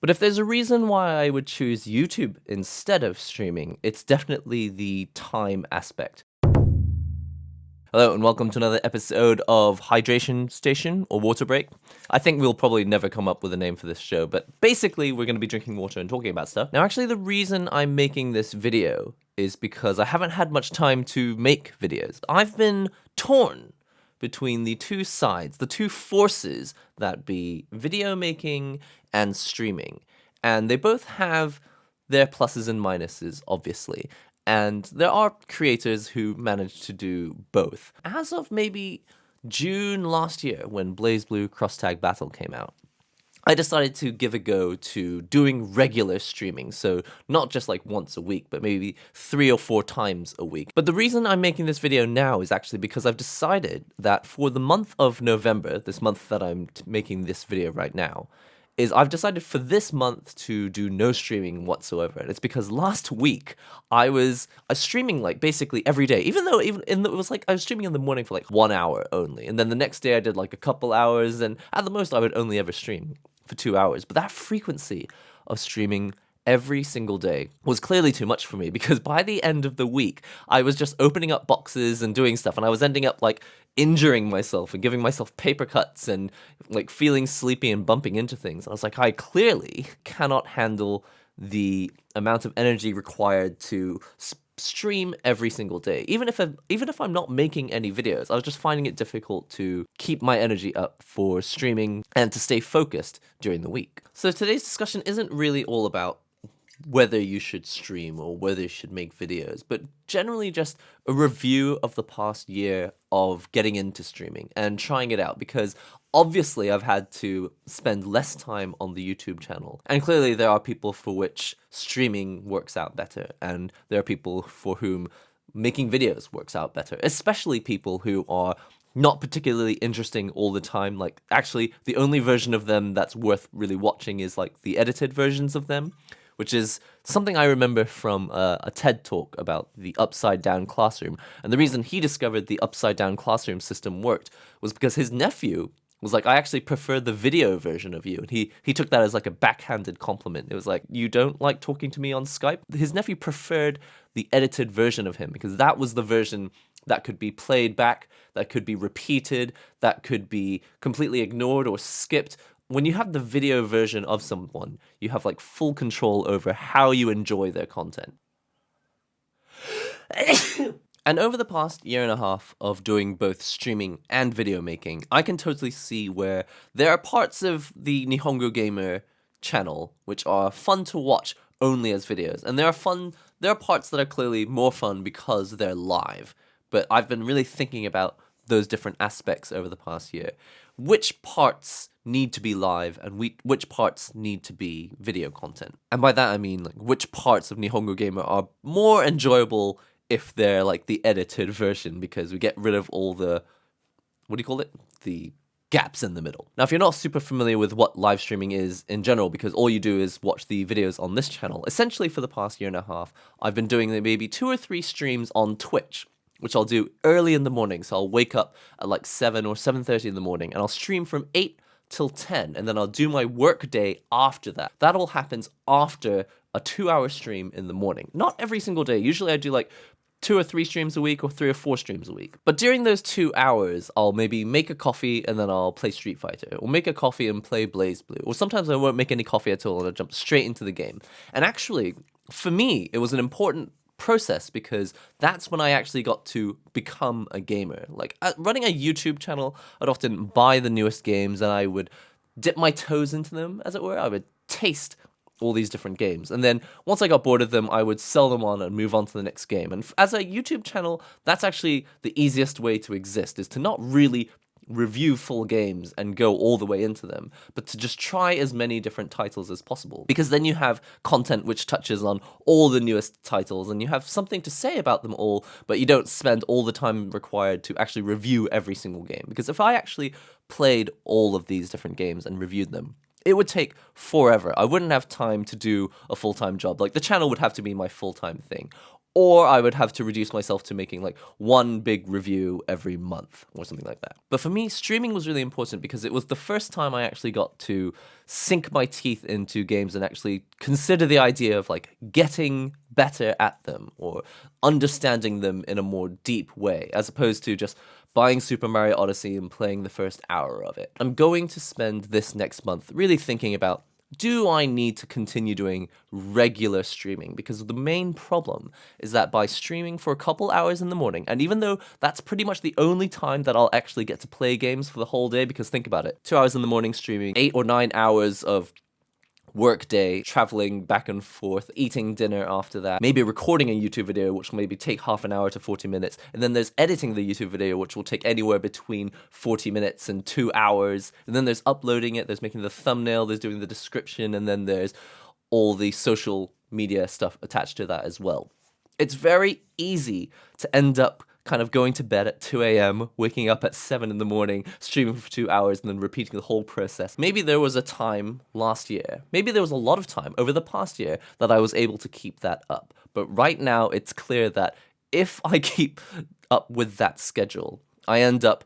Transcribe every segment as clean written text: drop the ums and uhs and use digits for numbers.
But if there's a reason why I would choose YouTube instead of streaming, it's definitely the time aspect. Hello and welcome to another episode of Hydration Station or Water Break. I think we'll probably never come up with a name for this show, but basically we're going to be drinking water and talking about stuff. Now actually the reason I'm making this video is because I haven't had much time to make videos. I've been torn between the two sides, the two forces that be video making and streaming. And they both have their pluses and minuses, obviously. And there are creators who manage to do both. As of maybe June last year, when BlazBlue Cross Tag Battle came out, I decided to give a go to doing regular streaming. So not just like once a week, but maybe 3 or 4 times a week. But the reason I'm making this video now is actually because I've decided that for the month of November, this month that I'm making this video right now, is I've decided for this month to do no streaming whatsoever. And it's because last week I was streaming like basically every day, even though it was like I was streaming in the morning for like 1 hour only. And then the next day I did like a couple hours, and at the most I would only ever stream for 2 hours. But that frequency of streaming every single day was clearly too much for me, because by the end of the week I was just opening up boxes and doing stuff, and I was ending up like injuring myself and giving myself paper cuts and like feeling sleepy and bumping into things. I was like, I clearly cannot handle the amount of energy required to stream every single day. Even if I'm not making any videos, I was just finding it difficult to keep my energy up for streaming and to stay focused during the week. So today's discussion isn't really all about whether you should stream or whether you should make videos, but generally just a review of the past year of getting into streaming and trying it out, because obviously I've had to spend less time on the YouTube channel, and clearly there are people for which streaming works out better, and there are people for whom making videos works out better, especially people who are not particularly interesting all the time. Like, actually, the only version of them that's worth really watching is like the edited versions of them, which is something I remember from a TED talk about the upside down classroom. And the reason he discovered the upside down classroom system worked was because his nephew was like, I actually prefer the video version of you. And he took that as like a backhanded compliment. It was like, you don't like talking to me on Skype? His nephew preferred the edited version of him because that was the version that could be played back, that could be repeated, that could be completely ignored or skipped. When you have the video version of someone, you have like full control over how you enjoy their content. And over the past year and a half of doing both streaming and video making, I can totally see where there are parts of the NihongoGamer channel which are fun to watch only as videos, and there are parts that are clearly more fun because they're live. But I've been really thinking about those different aspects over the past year. Which parts need to be live and which parts need to be video content? And by that I mean like which parts of NihongoGamer are more enjoyable if they're like the edited version, because we get rid of all the, what do you call it? The gaps in the middle. Now, if you're not super familiar with what live streaming is in general, because all you do is watch the videos on this channel, essentially for the past year and a half, I've been doing maybe 2 or 3 streams on Twitch, which I'll do early in the morning. So I'll wake up at like 7 or 7:30 in the morning, and I'll stream from 8 till 10, and then I'll do my work day after that. That all happens after a 2-hour stream in the morning. Not every single day. Usually I do like 2 or 3 streams a week or 3 or 4 streams a week. But during those 2 hours, I'll maybe make a coffee and then I'll play Street Fighter, or make a coffee and play BlazBlue, or sometimes I won't make any coffee at all and I'll jump straight into the game. And actually, for me, it was an important process because that's when I actually got to become a gamer. Like, running a YouTube channel, I'd often buy the newest games and I would dip my toes into them, as it were. I would taste all these different games, and then once I got bored of them, I would sell them on and move on to the next game. And as a YouTube channel, that's actually the easiest way to exist, is to not really review full games and go all the way into them, but to just try as many different titles as possible, because then you have content which touches on all the newest titles and you have something to say about them all, but you don't spend all the time required to actually review every single game. Because if I actually played all of these different games and reviewed them, it would take forever. I wouldn't have time to do a full-time job. Like, the channel would have to be my full-time thing. or I would have to reduce myself to making like one big review every month or something like that. But for me, streaming was really important because it was the first time I actually got to sink my teeth into games and actually consider the idea of like getting better at them or understanding them in a more deep way, as opposed to just buying Super Mario Odyssey and playing the first hour of it. I'm going to spend this next month really thinking about, do I need to continue doing regular streaming? Because the main problem is that by streaming for a couple hours in the morning, and even though that's pretty much the only time that I'll actually get to play games for the whole day, because think about it, 2 hours in the morning streaming, 8 or 9 hours of work day, traveling back and forth, eating dinner after that, maybe recording a YouTube video, which will maybe take half an hour to 40 minutes, and then there's editing the YouTube video, which will take anywhere between 40 minutes and 2 hours, and then there's uploading it, there's making the thumbnail, there's doing the description, and then there's all the social media stuff attached to that as well. It's very easy to end up kind of going to bed at 2 a.m., waking up at 7 in the morning, streaming for 2 hours, and then repeating the whole process. Maybe there was a time last year, maybe there was a lot of time over the past year that I was able to keep that up. But right now, it's clear that if I keep up with that schedule, I end up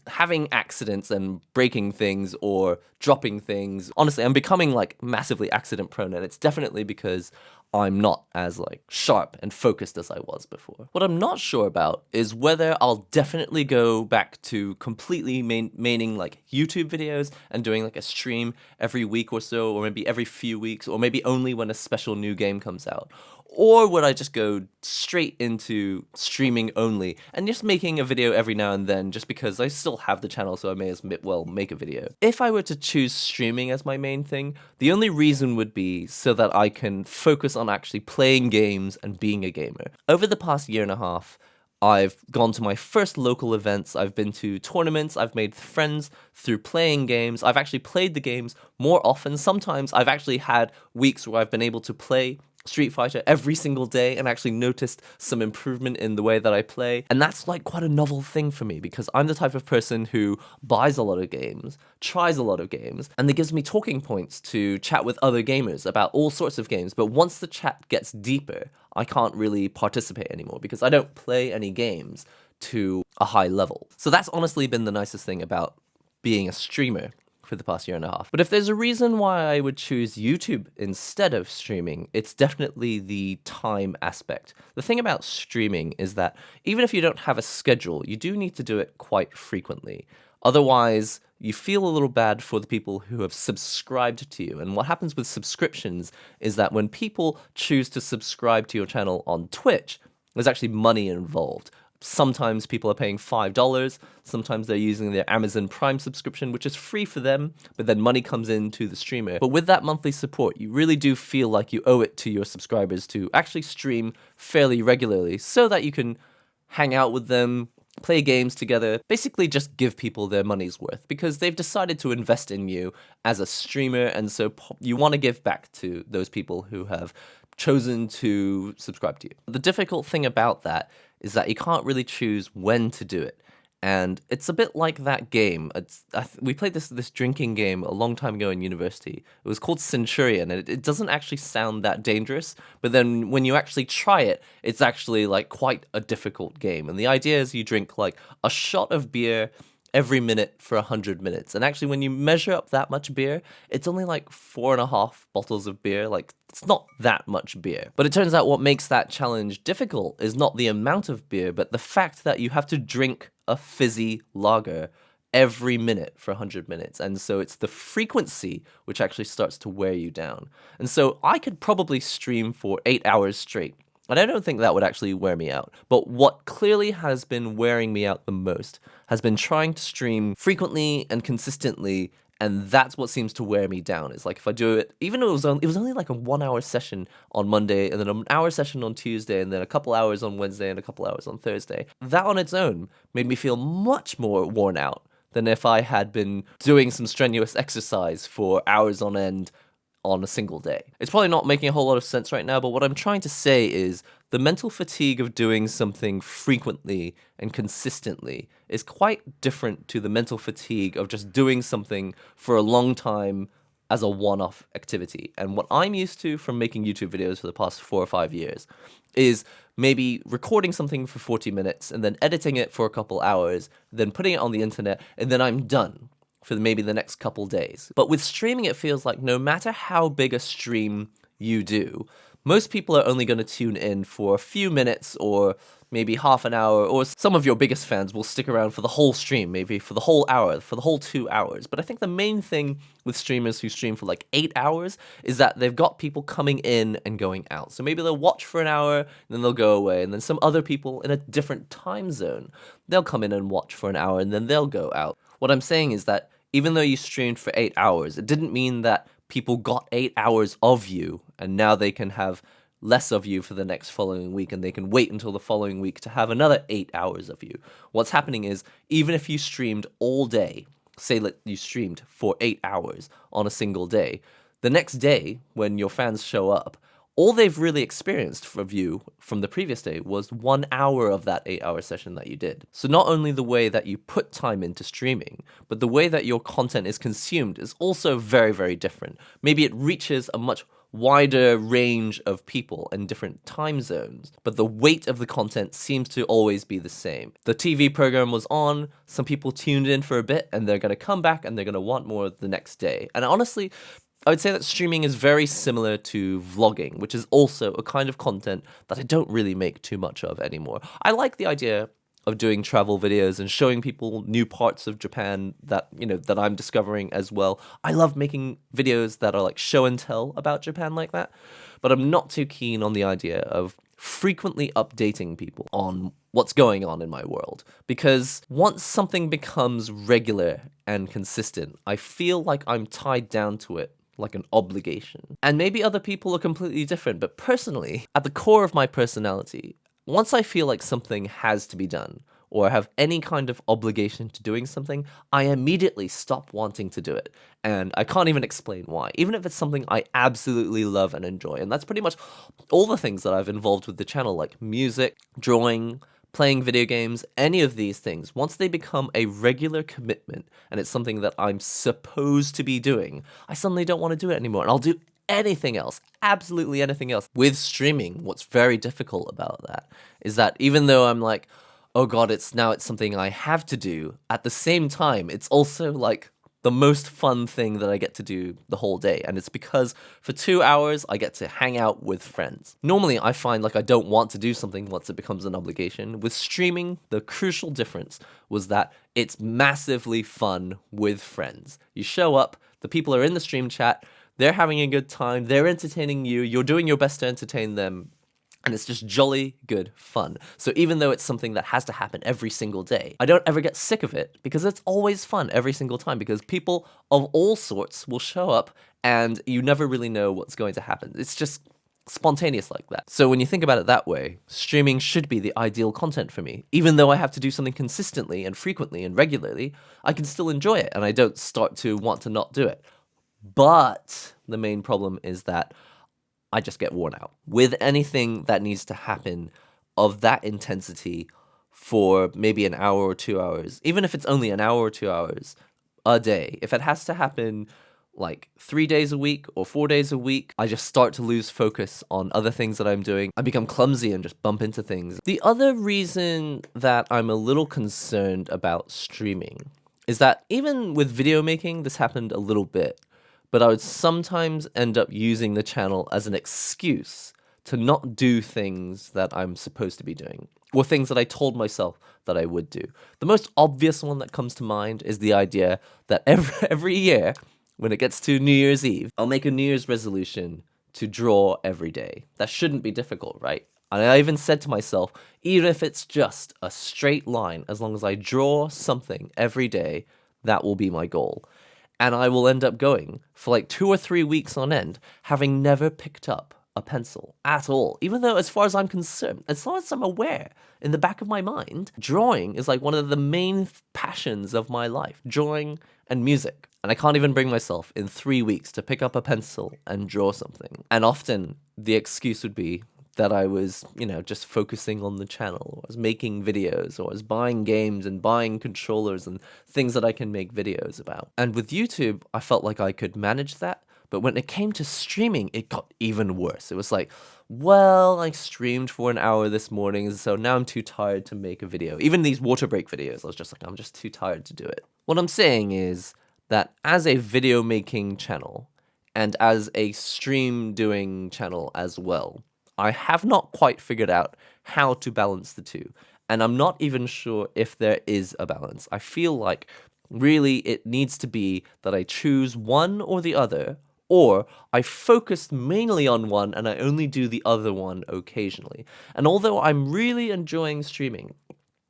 having accidents and breaking things or dropping things. Honestly, I'm becoming like massively accident prone, and it's definitely because I'm not as like sharp and focused as I was before. What I'm not sure about is whether I'll definitely go back to completely maining like YouTube videos and doing like a stream every week or so, or maybe every few weeks, or maybe only when a special new game comes out. Or would I just go straight into streaming only and just making a video every now and then just because I still have the channel, so I may as well make a video. If I were to choose streaming as my main thing, the only reason would be so that I can focus on actually playing games and being a gamer. Over the past year and a half, I've gone to my first local events, I've been to tournaments, I've made friends through playing games, I've actually played the games more often. Sometimes I've actually had weeks where I've been able to play Street Fighter every single day and actually noticed some improvement in the way that I play. And that's like quite a novel thing for me because I'm the type of person who buys a lot of games, tries a lot of games, and it gives me talking points to chat with other gamers about all sorts of games. But once the chat gets deeper, I can't really participate anymore because I don't play any games to a high level. So that's honestly been the nicest thing about being a streamer for the past year and a half. But if there's a reason why I would choose YouTube instead of streaming, it's definitely the time aspect. The thing about streaming is that even if you don't have a schedule, you do need to do it quite frequently. Otherwise, you feel a little bad for the people who have subscribed to you. And what happens with subscriptions is that when people choose to subscribe to your channel on Twitch, there's actually money involved. Sometimes people are paying $5, sometimes they're using their Amazon Prime subscription, which is free for them, but then money comes into the streamer. But with that monthly support, you really do feel like you owe it to your subscribers to actually stream fairly regularly so that you can hang out with them, play games together, basically just give people their money's worth because they've decided to invest in you as a streamer, and so you want to give back to those people who have chosen to subscribe to you. The difficult thing about that is that you can't really choose when to do it. And it's a bit like that game. We played this drinking game a long time ago in university. It was called Centurion, and it doesn't actually sound that dangerous, but then when you actually try it, it's actually like quite a difficult game. And the idea is you drink like a shot of beer every minute for 100 minutes. And actually, when you measure up that much beer, it's only like 4.5 bottles of beer. Like, it's not that much beer. But it turns out what makes that challenge difficult is not the amount of beer, but the fact that you have to drink a fizzy lager every minute for 100 minutes. And so it's the frequency which actually starts to wear you down. And so I could probably stream for 8 hours straight. And I don't think that would actually wear me out. But what clearly has been wearing me out the most has been trying to stream frequently and consistently, and that's what seems to wear me down. It's like if I do it, even though it was only like a 1 hour session on Monday, and then an hour session on Tuesday, and then a couple hours on Wednesday, and a couple hours on Thursday, that on its own made me feel much more worn out than if I had been doing some strenuous exercise for hours on end on a single day. It's probably not making a whole lot of sense right now, but what I'm trying to say is the mental fatigue of doing something frequently and consistently is quite different to the mental fatigue of just doing something for a long time as a one-off activity. And what I'm used to from making YouTube videos for the past 4 or 5 years is maybe recording something for 40 minutes and then editing it for a couple hours, then putting it on the internet, and then I'm done for maybe the next couple days. But with streaming, it feels like no matter how big a stream you do, most people are only going to tune in for a few minutes or maybe half an hour, or some of your biggest fans will stick around for the whole stream, maybe for the whole hour, for the whole 2 hours. But I think the main thing with streamers who stream for like 8 hours is that they've got people coming in and going out. So maybe they'll watch for an hour, then they'll go away, and then some other people in a different time zone, they'll come in and watch for an hour, and then they'll go out. What I'm saying is that even though you streamed for 8 hours, it didn't mean that people got 8 hours of you, and now they can have less of you for the next following week, and they can wait until the following week to have another 8 hours of you. What's happening is, even if you streamed all day, say that you streamed for 8 hours on a single day, the next day, when your fans show up, all they've really experienced of you from the previous day was 1 hour of that 8-hour session that you did. So not only the way that you put time into streaming, but the way that your content is consumed is also very, very different. Maybe it reaches a much wider range of people in different time zones, but the weight of the content seems to always be the same. The TV program was on, some people tuned in for a bit, and they're going to come back and they're going to want more the next day. And honestly, I would say that streaming is very similar to vlogging, which is also a kind of content that I don't really make too much of anymore. I like the idea of doing travel videos and showing people new parts of Japan that, that I'm discovering as well. I love making videos that are like show and tell about Japan like that, but I'm not too keen on the idea of frequently updating people on what's going on in my world, because once something becomes regular and consistent, I feel like I'm tied down to it like an obligation. And maybe other people are completely different, but personally, at the core of my personality, once I feel like something has to be done, or I have any kind of obligation to doing something, I immediately stop wanting to do it. And I can't even explain why, even if it's something I absolutely love and enjoy. And that's pretty much all the things that I've involved with the channel, like music, drawing, playing video games, any of these things. Once they become a regular commitment and it's something that I'm supposed to be doing, I suddenly don't want to do it anymore. And I'll do anything else, absolutely anything else. With streaming, what's very difficult about that is that even though I'm like, oh god, it's something I have to do, at the same time, it's also like the most fun thing that I get to do the whole day. And it's because for 2 hours, I get to hang out with friends. Normally, I find like I don't want to do something once it becomes an obligation. With streaming, the crucial difference was that it's massively fun with friends. You show up, the people are in the stream chat, they're having a good time, they're entertaining you, you're doing your best to entertain them, and it's just jolly good fun. So even though it's something that has to happen every single day, I don't ever get sick of it because it's always fun every single time, because people of all sorts will show up and you never really know what's going to happen. It's just spontaneous like that. So when you think about it that way, streaming should be the ideal content for me. Even though I have to do something consistently and frequently and regularly, I can still enjoy it and I don't start to want to not do it. But the main problem is that I just get worn out. With anything that needs to happen of that intensity for maybe an hour or 2 hours, even if it's only an hour or 2 hours a day, if it has to happen like 3 days a week or 4 days a week, I just start to lose focus on other things that I'm doing. I become clumsy and just bump into things. The other reason that I'm a little concerned about streaming is that even with video making, this happened a little bit, but I would sometimes end up using the channel as an excuse to not do things that I'm supposed to be doing, or things that I told myself that I would do. The most obvious one that comes to mind is the idea that every year, when it gets to New Year's Eve, I'll make a New Year's resolution to draw every day. That shouldn't be difficult, right? And I even said to myself, even if it's just a straight line, as long as I draw something every day, that will be my goal. And I will end up going for like 2 or 3 weeks on end, having never picked up a pencil at all. Even though, as far as I'm concerned, as far as I'm aware, in the back of my mind, drawing is like one of the main passions of my life, drawing and music. And I can't even bring myself in 3 weeks to pick up a pencil and draw something. And often the excuse would be that I was, just focusing on the channel, or I was making videos, or I was buying games and buying controllers and things that I can make videos about. And with YouTube, I felt like I could manage that, But when it came to streaming, it got even worse. It was like, well, I streamed for an hour this morning, so now I'm too tired to make a video. Even these water break videos, I was just like, I'm just too tired to do it. What I'm saying is that as a video making channel and as a stream doing channel as well, I have not quite figured out how to balance the two. And I'm not even sure if there is a balance. I feel like really it needs to be that I choose one or the other, or I focus mainly on one and I only do the other one occasionally. And although I'm really enjoying streaming,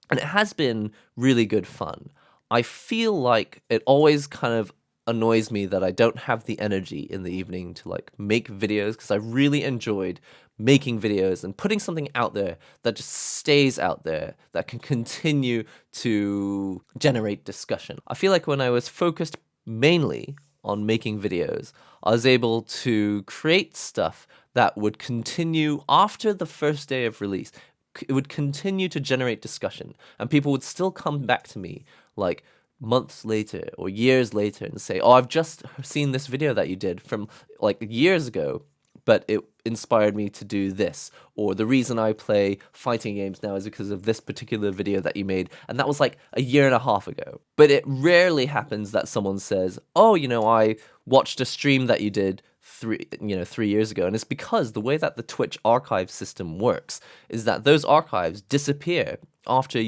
and it has been really good fun, I feel like it always kind of annoys me that I don't have the energy in the evening to like make videos, because I really enjoyed making videos and putting something out there that just stays out there, that can continue to generate discussion. I feel like when I was focused mainly on making videos, I was able to create stuff that would continue after the first day of release. It would continue to generate discussion, and people would still come back to me like months later or years later and say, oh, I've just seen this video that you did from like years ago, but it inspired me to do this. Or the reason I play fighting games now is because of this particular video that you made. And that was like a year and a half ago. But it rarely happens that someone says, oh, I watched a stream that you did 3 years ago. And it's because the way that the Twitch archive system works is that those archives disappear after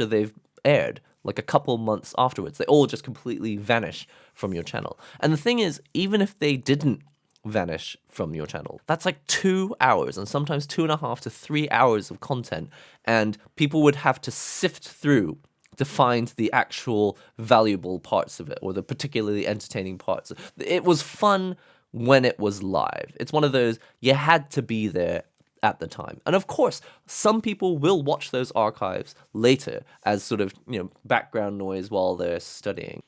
they've aired. Like a couple months afterwards, they all just completely vanish from your channel. And the thing is, even if they didn't vanish from your channel, that's like 2 hours and sometimes 2.5 to 3 hours of content, and people would have to sift through to find the actual valuable parts of it, or the particularly entertaining parts. It was fun when it was live. It's one of those, you had to be there at the time. And of course, some people will watch those archives later as sort of, background noise while they're studying.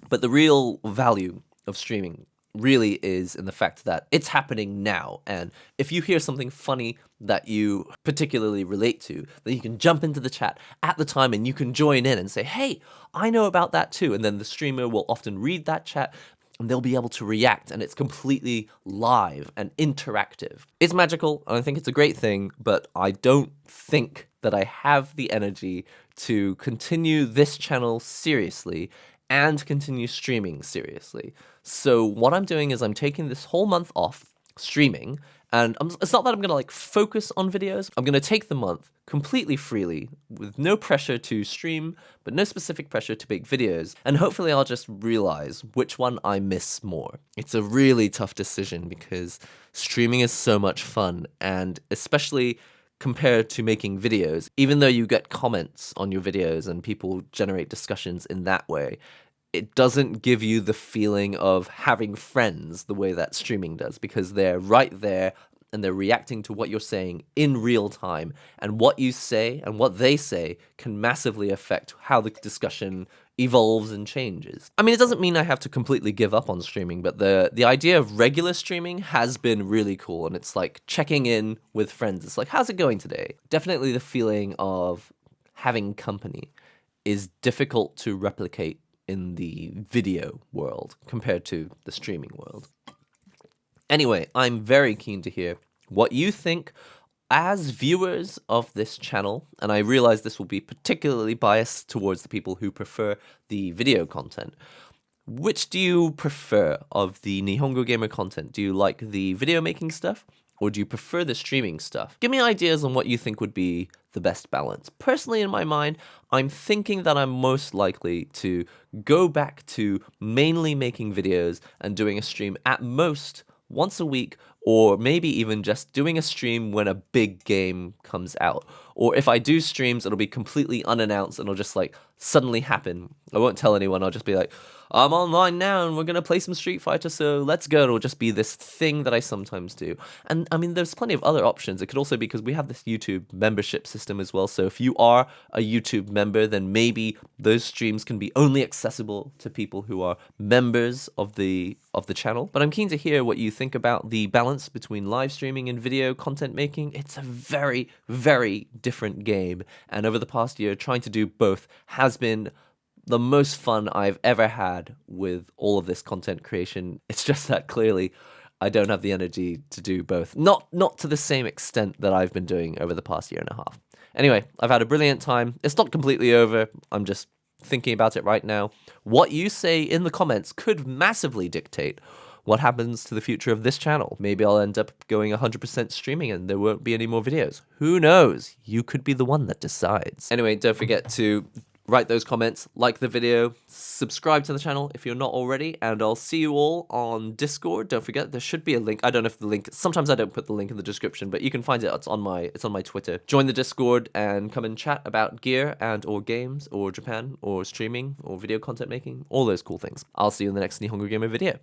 But the real value of streaming really is in the fact that it's happening now. And if you hear something funny that you particularly relate to, then you can jump into the chat at the time and you can join in and say, hey, I know about that too. And then the streamer will often read that chat and they'll be able to react, and it's completely live and interactive. It's magical, and I think it's a great thing, but I don't think that I have the energy to continue this channel seriously and continue streaming seriously. So what I'm doing is I'm taking this whole month off streaming, and it's not that I'm going to focus on videos. I'm going to take the month completely freely with no pressure to stream, but no specific pressure to make videos. And hopefully I'll just realize which one I miss more. It's a really tough decision because streaming is so much fun, and especially compared to making videos, even though you get comments on your videos and people generate discussions in that way, it doesn't give you the feeling of having friends the way that streaming does, because they're right there and they're reacting to what you're saying in real time, and what you say and what they say can massively affect how the discussion evolves and changes. I mean, it doesn't mean I have to completely give up on streaming, but the idea of regular streaming has been really cool, and it's like checking in with friends. It's like, how's it going today? Definitely the feeling of having company is difficult to replicate in the video world compared to the streaming world. Anyway, I'm very keen to hear what you think as viewers of this channel, and I realize this will be particularly biased towards the people who prefer the video content. Which do you prefer of the NihongoGamer content? Do you like the video making stuff, or do you prefer the streaming stuff? Give me ideas on what you think would be the best balance. Personally, in my mind, I'm thinking that I'm most likely to go back to mainly making videos and doing a stream at most once a week, or maybe even just doing a stream when a big game comes out. Or if I do streams, it'll be completely unannounced and it'll just suddenly happen. I won't tell anyone, I'll just be like, I'm online now and we're going to play some Street Fighter, so let's go. It'll just be this thing that I sometimes do. And I mean, there's plenty of other options. It could also be because we have this YouTube membership system as well. So if you are a YouTube member, then maybe those streams can be only accessible to people who are members of the channel. But I'm keen to hear what you think about the balance between live streaming and video content making. It's a very, very different game. And over the past year, trying to do both has been the most fun I've ever had with all of this content creation. It's just that clearly I don't have the energy to do both. Not to the same extent that I've been doing over the past year and a half. Anyway, I've had a brilliant time. It's not completely over. I'm just thinking about it right now. What you say in the comments could massively dictate what happens to the future of this channel. Maybe I'll end up going 100% streaming and there won't be any more videos. Who knows? You could be the one that decides. Anyway, don't forget to write those comments, like the video, subscribe to the channel if you're not already, and I'll see you all on Discord. Don't forget, there should be a link. I don't know if the link, sometimes I don't put the link in the description, but you can find it. It's on my Twitter. Join the Discord and come and chat about gear and or games or Japan or streaming or video content making, all those cool things. I'll see you in the next NihongoGamer video.